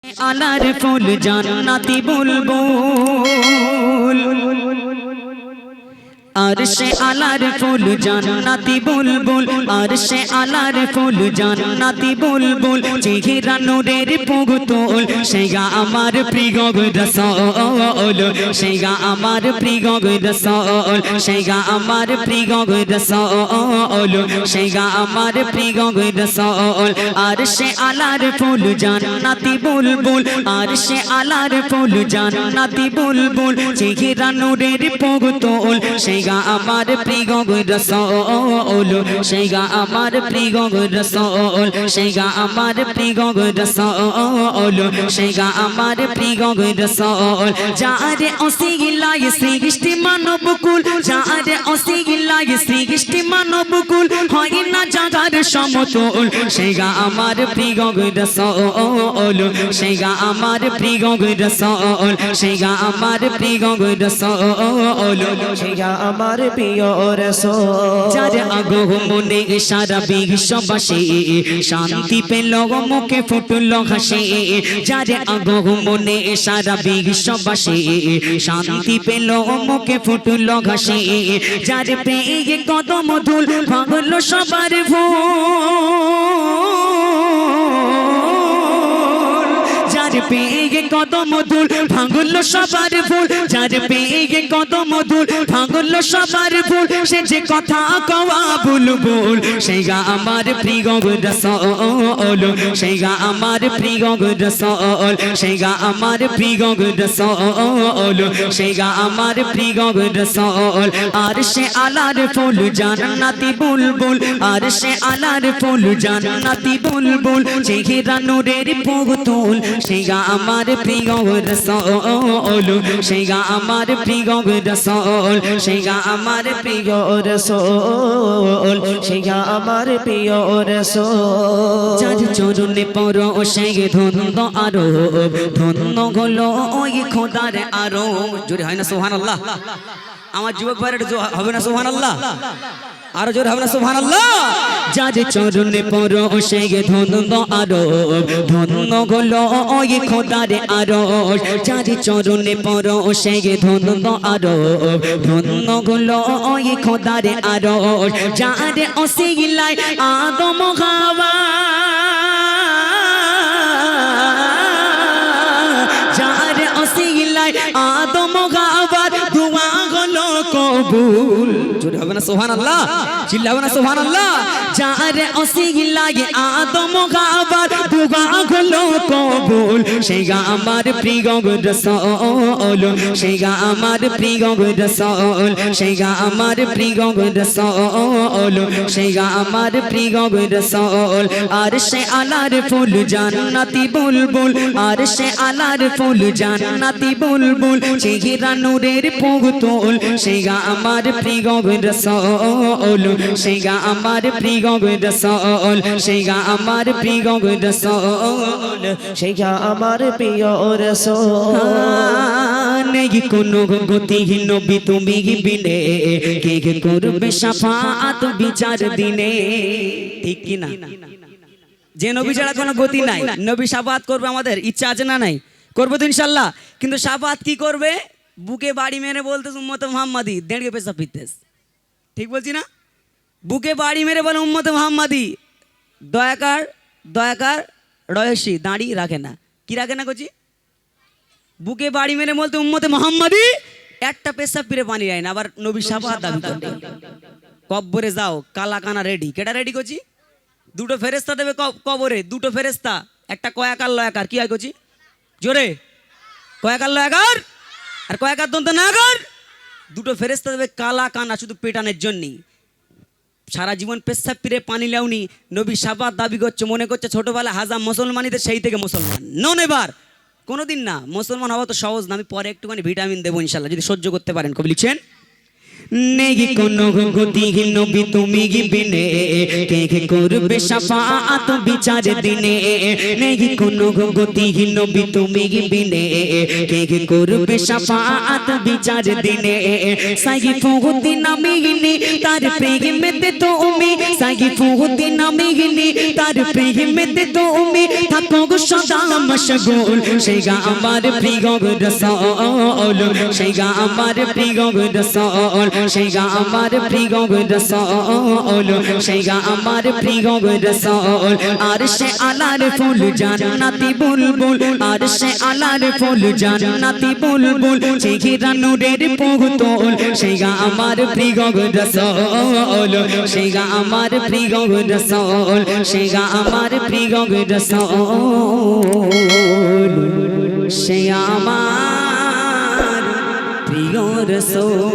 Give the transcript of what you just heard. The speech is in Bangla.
আলার ফুল জান্নাতি বুলবুল আরশে আলার ফুল জান্নাতি বুলবুল আরশে আলার ফুল জান্নাতি বুলবুল চেহারা নূরের পুতুল সেগা আমার প্রিয় রাসূল সেগা আমার প্রিয় রাসূল সেগা আমার প্রিয় রাসূল সেগা আমার প্রিয় রাসূল আরশে আলার ফুল জান্নাতি বুলবুল আরশে আলার ফুল জান্নাতি বুলবুল চেহারা নূরের পুতুল সেগা আমার প্রিয় রাসূল সেগা আমার প্রিয় রাসূল সেগা আমার প্রিয় রাসূল সেগা আমার প্রিয় রাসূল যারে অসিলায় সৃষ্টি মানব কুল যারে অসিলায় সৃষ্টি মানব কুল হয় না জাগার সমতুল সেগা আমার প্রিয় রাসূল সেগা আমার প্রিয় রাসূল সেগা আমার প্রিয় রাসূল সেগা আমার প্রিয় রাসূল যার আগমনে সারা বিশ্ববাসী শান্তি পেল মুখে ফুটল হাসি যার আগমনে সারা বিশ্ববাসী শান্তি পেল মুখে ফুটল হাসি যার পেয়ে কদম ধুল ভাঙল সবার ভুল যার পেয়ে কদম ধুল ভাঙল সবার ভুল যার পেয়ে কদম ধুল ভাঙল সবার ভুল সে যে কথা কওয়া বুলবুল সেগা আমার প্রিয় রাসূল সেগা আমার প্রিয় রাসূল সেগা আমার প্রিয় রাসূল সেগা আমার প্রিয় রাসূল আরশে আলার ফুল জান্নাতি বুলবুল আরশে আলার ফুল জান্নাতি বুলবুল চেহারা নূরের পুতুল সেগা আমার প্রিয় রাসূল সেগা আমার প্রিয় রাসূল সেগা আমার প্রিয় রাসূল সেগা আমার প্রিয় রাসূল যার চরণে পড়ো সেই ধন্য আরো ধন্য হলো ওই খোদার আরো জোরে হয় না সুবহানাল্লাহ আমার যুবক ভাইরা হবে না সুবহানাল্লাহ আরো জোরে হবে না সুবহানাল্লাহ যার চরণে পড়ো সেই ধন্য আরো ধন্য হলো ওই খোদার আরো যার চরণে পড়ো সেই ধন্য আরো ধন্য হলো ওই খোদার আরো যার ওসিলায় আদম হাওয়া যার ওসিলায় আদম হাওয়ার দোয়া হলো কবুল জোরে হবে না সুবহানাল্লাহ চিল্লাবে না সুবহানাল্লাহ যার ওসিলায় আদম হাওয়ার দোয়া হলো কবুল সেগা আমার প্রিয় রাসূল সেগা আমার প্রিয় রাসূল সেগা আমার প্রিয় রাসূল সেগা আমার প্রিয় রাসূল আরশে আলার ফুল জান্নাতি বুলবুল আরশে আলার ফুল জান্নাতি বুলবুল চেহারা নূরের পুতুল সেগা আমার প্রিয় রাসূল সেগা আমার প্রিয় রাসূল সেগা আমার প্রিয় রাসূল সেগা আমার প্রিয় রাসূল নেই কোনো গতি নবী তুমি বিনে কে করবে শাফাআত বিচার দিনে ঠিক কি না যে নবী ছাড়া কোনো গতি নাই নবী শাফাআত করবে আমাদের ইচ্ছা আছে না নাই করবে তো ইনশাআল্লাহ কিন্তু শাফাআত কি করবে বুকে বাড়ি মেরে বলতেছ উম্মতে মুহাম্মাদি দেড়কে পেশা পিতেছ ঠিক বলছি না বুকে বাড়ি মেরে বলে উম্মতে মুহাম্মাদি দয়াকার দয়াকার রয়সী দাঁড়ি রাখে না কি রাখে না কোচি বুকে বাড়ি মেরে বলতে উম্মতে মুহাম্মাদি একটা পেশাব পিরে পানি রায় না আবার নবী শাফাআত দাবি করে কবরে যাও কালা কানা রেডি কেটা রেডি কোচি দুটো ফেরেশতা দেবে কবরে দুটো ফেরেশতা একটা কয়াকার লয়াকার কি হয় কোচি জোরে কয়াকার লয়াকার আর কয়াকার দন্ত নাগার দুটো ফেরেশতা দেবে কালা কানা শুধু পেটানোর জন্যই সারা জীবন পেশাব পিরে পানি লাউনি নবী শাফাআত দাবি করছে মনে করছে ছোটবেলা হাজাম মুসলমানিদের সেই থেকে মুসলমান নন এবার কোনোদিন না মুসলমান হওয়া তো সহজ না আমি পরে একটুখানি ভিটামিন দেবো ইনশাআল্লাহ যদি সহ্য করতে পারেন কবি লিখছেন নেই কোনো গতি নবী তুমি বিনে কে করবে শাফাআত বিচার দিনে নেই কোনো গতি নবী তুমি বিনে কে করবে শাফাআত বিচার দিনে সাইগি ফুহুদ্দিন নামিনি তার প্রেমেতে তুমি সাইগি ফুহুদ্দিন নামিনি তার প্রেমেতে তুমি থাকো গো সদা মশগুল সেইগা আমার প্রিয় রাসূল সেইগা আমার প্রিয় রাসূল সেইগা আমার প্রিয় রাসূল সেইগা আমার প্রিয় রাসূল আরশে আলার ফুল জান্নাতি বুলবুল আরশে আলার ফুল জান্নাতি বুলবুল চেহারা নূরের পুতুল সেইগা আমার প্রিয় রাসূল সেইগা আমার প্রিয় রাসূল সেইগা আমার প্রিয় রাসূল সে আমার প্রিয় রাসূল।